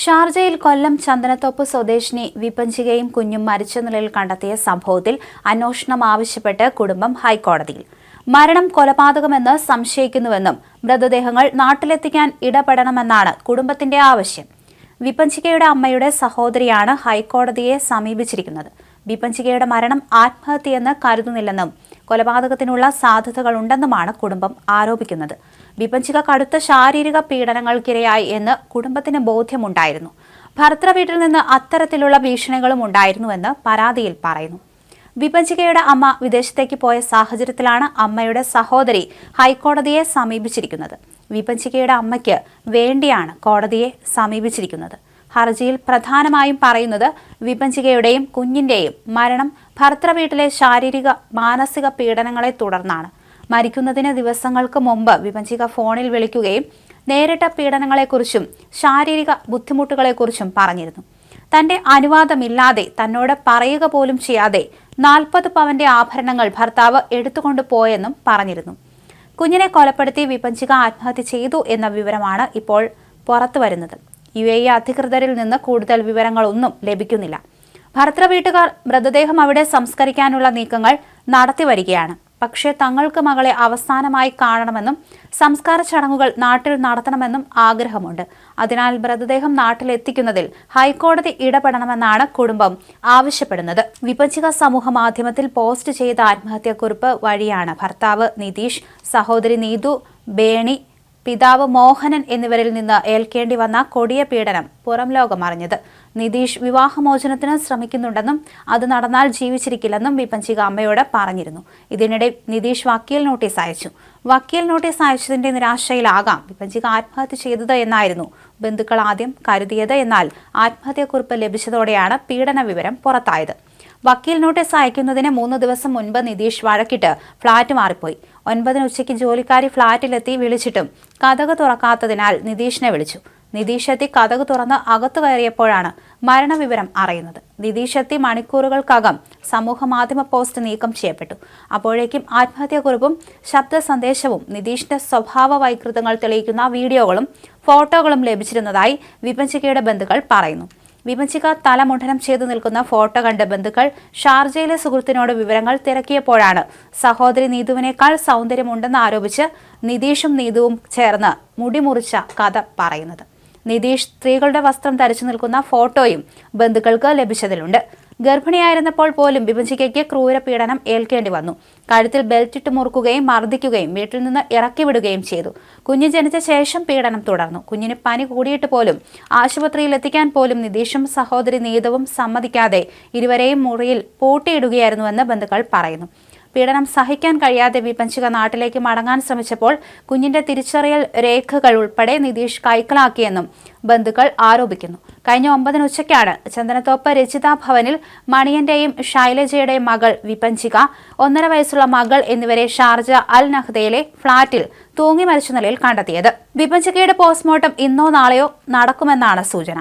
ഷാർജയിൽ കൊല്ലം ചന്ദനത്തോപ്പ് സ്വദേശിനി വിപഞ്ചികയും കുഞ്ഞും മരിച്ച നിലയിൽ കണ്ടെത്തിയ സംഭവത്തിൽ അന്വേഷണം ആവശ്യപ്പെട്ട് കുടുംബം ഹൈക്കോടതിയിൽ. മരണം കൊലപാതകമെന്ന് സംശയിക്കുന്നുവെന്നും മൃതദേഹങ്ങൾ നാട്ടിലെത്തിക്കാൻ ഇടപെടണമെന്നാണ് കുടുംബത്തിന്റെ ആവശ്യം. വിപഞ്ചികയുടെ അമ്മയുടെ സഹോദരിയാണ് ഹൈക്കോടതിയെ സമീപിച്ചിരിക്കുന്നത്. വിപഞ്ചികയുടെ മരണം ആത്മഹത്യയെന്ന് കരുതുന്നില്ലെന്നും കൊലപാതകത്തിനുള്ള സാധ്യതകളുണ്ടെന്നുമാണ് കുടുംബം ആരോപിക്കുന്നത്. വിപഞ്ചിക കടുത്ത ശാരീരിക പീഡനങ്ങൾക്കിരയായി എന്ന് കുടുംബത്തിന് ബോധ്യമുണ്ടായിരുന്നു. ഭർത്തൃവീട്ടിൽ നിന്ന് അത്തരത്തിലുള്ള ഭീഷണികളും ഉണ്ടായിരുന്നുവെന്ന് പരാതിയിൽ പറയുന്നു. വിപഞ്ചികയുടെ അമ്മ വിദേശത്തേക്ക് പോയ സാഹചര്യത്തിലാണ് അമ്മയുടെ സഹോദരി ഹൈക്കോടതിയെ സമീപിച്ചിരിക്കുന്നത്. വിപഞ്ചികയുടെ അമ്മയ്ക്ക് വേണ്ടിയാണ് കോടതിയെ സമീപിച്ചിരിക്കുന്നത്. ഹർജിയിൽ പ്രധാനമായും പറയുന്നത് വിപഞ്ചികയുടെയും കുഞ്ഞിന്റെയും മരണം ഭർത്തൃവീട്ടിലെ ശാരീരിക മാനസിക പീഡനങ്ങളെ തുടർന്നാണ്. മരിക്കുന്നതിന് ദിവസങ്ങൾക്ക് മുമ്പ് വിപഞ്ചിക ഫോണിൽ വിളിക്കുകയും നേരിട്ട പീഡനങ്ങളെക്കുറിച്ചും ശാരീരിക ബുദ്ധിമുട്ടുകളെക്കുറിച്ചും പറഞ്ഞിരുന്നു. തന്റെ അനുവാദമില്ലാതെ തന്നോട് പറയുക പോലും ചെയ്യാതെ 40 പവന്റെ ആഭരണങ്ങൾ ഭർത്താവ് എടുത്തുകൊണ്ടുപോയെന്നും പറഞ്ഞിരുന്നു. കുഞ്ഞിനെ കൊലപ്പെടുത്തി വിപഞ്ചിക ആത്മഹത്യ ചെയ്തു എന്ന വിവരമാണ് ഇപ്പോൾ പുറത്തുവരുന്നത്. UAE അധികൃതരിൽ നിന്ന് കൂടുതൽ വിവരങ്ങളൊന്നും ലഭിക്കുന്നില്ല. ഭർത്തൃവീട്ടുകാർ മൃതദേഹം അവിടെ സംസ്കരിക്കാനുള്ള നീക്കങ്ങൾ നടത്തിവരികയാണ്. പക്ഷേ തങ്ങൾക്ക് മകളെ അവസാനമായി കാണണമെന്നും സംസ്കാര ചടങ്ങുകൾ നാട്ടിൽ നടത്തണമെന്നും ആഗ്രഹമുണ്ട്. അതിനാൽ മൃതദേഹം നാട്ടിലെത്തിക്കുന്നതിൽ ഹൈക്കോടതി ഇടപെടണമെന്നാണ് കുടുംബം ആവശ്യപ്പെടുന്നത്. വിപഞ്ചിക സമൂഹ മാധ്യമത്തിൽ പോസ്റ്റ് ചെയ്ത ആത്മഹത്യാക്കുറിപ്പ് വഴിയാണ് ഭർത്താവ് നിതീഷ്, സഹോദരി നീതു, ബേണി, പിതാവ് മോഹനൻ എന്നിവരിൽ നിന്ന് ഏൽക്കേണ്ടി വന്ന കൊടിയ പീഡനം പുറം ലോകം അറിഞ്ഞത്. നിതീഷ് വിവാഹമോചനത്തിന് ശ്രമിക്കുന്നുണ്ടെന്നും അത് നടന്നാൽ ജീവിച്ചിരിക്കില്ലെന്നും വിപഞ്ചിക അമ്മയോട് പറഞ്ഞിരുന്നു. ഇതിനിടെ നിതീഷ് വക്കീൽ നോട്ടീസ് അയച്ചു. വക്കീൽ നോട്ടീസ് അയച്ചതിന്റെ നിരാശയിലാകാം വിപഞ്ചിക ആത്മഹത്യ ചെയ്തത് എന്നായിരുന്നു ബന്ധുക്കൾ ആദ്യം കരുതിയത്. എന്നാൽ ആത്മഹത്യാക്കുറിപ്പ് ലഭിച്ചതോടെയാണ് പീഡന വിവരം പുറത്തായത്. വക്കീൽ നോട്ടീസ് അയക്കുന്നതിന് 3 ദിവസം മുൻപ് നിതീഷ് വഴക്കിട്ട് ഫ്ളാറ്റ് മാറിപ്പോയി. 9 ഉച്ചയ്ക്ക് ജോലിക്കാരി ഫ്ളാറ്റിലെത്തി വിളിച്ചിട്ടും കതക് തുറക്കാത്തതിനാൽ നിതീഷിനെ വിളിച്ചു. നിതീഷ് എത്തി കതക് തുറന്ന് അകത്തു കയറിയപ്പോഴാണ് മരണവിവരം അറിയുന്നത്. നിതീഷ് എത്തി മണിക്കൂറുകൾക്കകം സമൂഹമാധ്യമ പോസ്റ്റ് നീക്കം ചെയ്യപ്പെട്ടു. അപ്പോഴേക്കും ആത്മഹത്യാക്കുറിപ്പും ശബ്ദ സന്ദേശവും നിതീഷിന്റെ സ്വഭാവ വൈകൃതങ്ങൾ തെളിയിക്കുന്ന വീഡിയോകളും ഫോട്ടോകളും ലഭിച്ചിരുന്നതായി വിപഞ്ചികയുടെ ബന്ധുക്കൾ പറയുന്നു. വിപഞ്ചിക തലമുണ്ഡനം ചെയ്തു നിൽക്കുന്ന ഫോട്ടോ കണ്ട് ബന്ധുക്കൾ ഷാർജയിലെ സുഹൃത്തിനോട് വിവരങ്ങൾ തിരക്കിയപ്പോഴാണ് സഹോദരി നീതുവിനേക്കാൾ സൗന്ദര്യമുണ്ടെന്ന് ആരോപിച്ച് നിതീഷും നീതുവും ചേർന്ന് മുടിമുറിച്ച കഥ പറയുന്നത്. നിതീഷ് സ്ത്രീകളുടെ വസ്ത്രം ധരിച്ചു നിൽക്കുന്ന ഫോട്ടോയും ബന്ധുക്കൾക്ക് ലഭിച്ചതിലുണ്ട്. ഗർഭിണിയായിരുന്നപ്പോൾ പോലും വിപഞ്ചികയ്ക്ക് ക്രൂരപീഡനം ഏൽക്കേണ്ടി വന്നു. കഴുത്തിൽ ബെൽറ്റിട്ട് മുറുക്കുകയും മർദ്ദിക്കുകയും വീട്ടിൽ നിന്ന് ഇറക്കി വിടുകയും ചെയ്തു. കുഞ്ഞ് ജനിച്ച ശേഷം പീഡനം തുടർന്നു. കുഞ്ഞിന് പനി കൂടിയിട്ട് പോലും ആശുപത്രിയിൽ എത്തിക്കാൻ പോലും നിതീഷും സഹോദരി നീതവും സമ്മതിക്കാതെ ഇരുവരെയും മുറിയിൽ പൂട്ടിയിടുകയായിരുന്നുവെന്ന് ബന്ധുക്കൾ പറയുന്നു. പീഡനം സഹിക്കാൻ കഴിയാതെ വിപഞ്ചിക നാട്ടിലേക്ക് മടങ്ങാൻ ശ്രമിച്ചപ്പോൾ കുഞ്ഞിന്റെ തിരിച്ചറിയൽ രേഖകൾ ഉൾപ്പെടെ നിതീഷ് കൈക്കലാക്കിയെന്നും ബന്ധുക്കൾ ആരോപിക്കുന്നു. കഴിഞ്ഞ 9 ഉച്ചയ്ക്കാണ് ചന്ദനത്തോപ്പ് രചിത ഭവനിൽ മണിയന്റെയും ശൈലജയുടെയും മകൾ വിപഞ്ചിക, 1.5 വയസ്സുള്ള മകൾ എന്നിവരെ ഷാർജ അൽ നഹ്ദയിലെ ഫ്ളാറ്റിൽ തൂങ്ങി മരിച്ച നിലയിൽ കണ്ടെത്തിയത്. വിപഞ്ചികയുടെ പോസ്റ്റ്മോർട്ടം ഇന്നോ നാളെയോ നടക്കുമെന്നാണ് സൂചന.